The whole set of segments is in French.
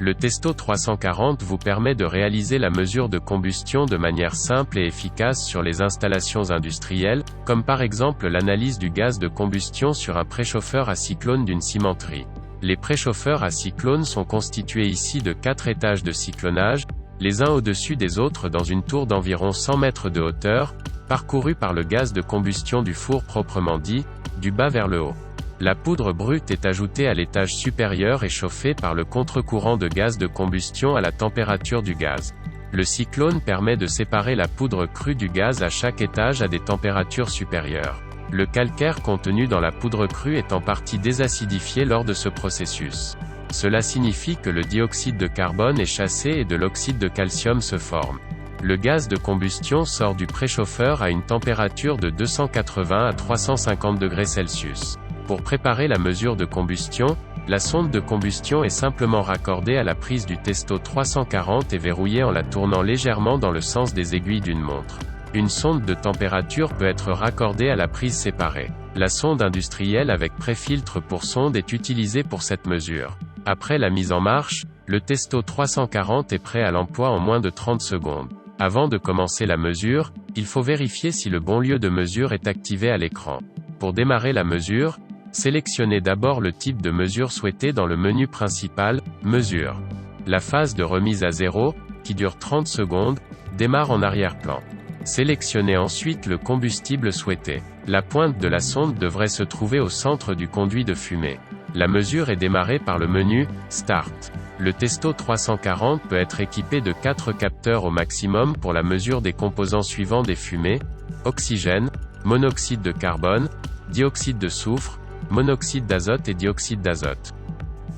Le Testo 340 vous permet de réaliser la mesure de combustion de manière simple et efficace sur les installations industrielles, comme par exemple l'analyse du gaz de combustion sur un préchauffeur à cyclone d'une cimenterie. Les préchauffeurs à cyclone sont constitués ici de 4 étages de cyclonnage, les uns au-dessus des autres dans une tour d'environ 100 mètres de hauteur, parcourue par le gaz de combustion du four proprement dit, du bas vers le haut. La poudre brute est ajoutée à l'étage supérieur et chauffée par le contre-courant de gaz de combustion à la température du gaz. Le cyclone permet de séparer la poudre crue du gaz à chaque étage à des températures supérieures. Le calcaire contenu dans la poudre crue est en partie désacidifié lors de ce processus. Cela signifie que le dioxyde de carbone est chassé et de l'oxyde de calcium se forme. Le gaz de combustion sort du préchauffeur à une température de 280 à 350 degrés Celsius. Pour préparer la mesure de combustion, la sonde de combustion est simplement raccordée à la prise du Testo 340 et verrouillée en la tournant légèrement dans le sens des aiguilles d'une montre. Une sonde de température peut être raccordée à la prise séparée. La sonde industrielle avec préfiltre pour sonde est utilisée pour cette mesure. Après la mise en marche, le Testo 340 est prêt à l'emploi en moins de 30 secondes. Avant de commencer la mesure, il faut vérifier si le bon lieu de mesure est activé à l'écran. Pour démarrer la mesure, sélectionnez d'abord le type de mesure souhaité dans le menu principal, Mesure. La phase de remise à zéro, qui dure 30 secondes, démarre en arrière-plan. Sélectionnez ensuite le combustible souhaité. La pointe de la sonde devrait se trouver au centre du conduit de fumée. La mesure est démarrée par le menu « Start ». Le Testo 340 peut être équipé de 4 capteurs au maximum pour la mesure des composants suivants des fumées: oxygène, monoxyde de carbone, dioxyde de soufre, monoxyde d'azote et dioxyde d'azote.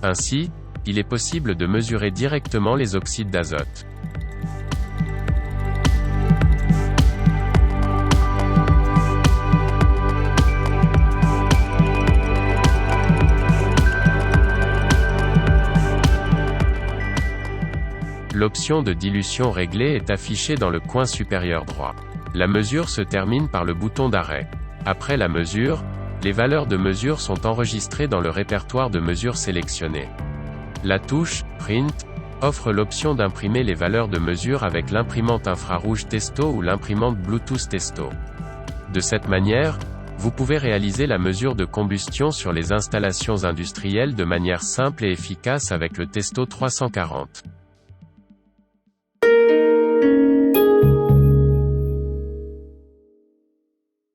Ainsi, il est possible de mesurer directement les oxydes d'azote. L'option de dilution réglée est affichée dans le coin supérieur droit. La mesure se termine par le bouton d'arrêt. Après la mesure, les valeurs de mesure sont enregistrées dans le répertoire de mesures sélectionné. La touche « Print » offre l'option d'imprimer les valeurs de mesure avec l'imprimante infrarouge Testo ou l'imprimante Bluetooth Testo. De cette manière, vous pouvez réaliser la mesure de combustion sur les installations industrielles de manière simple et efficace avec le Testo 340.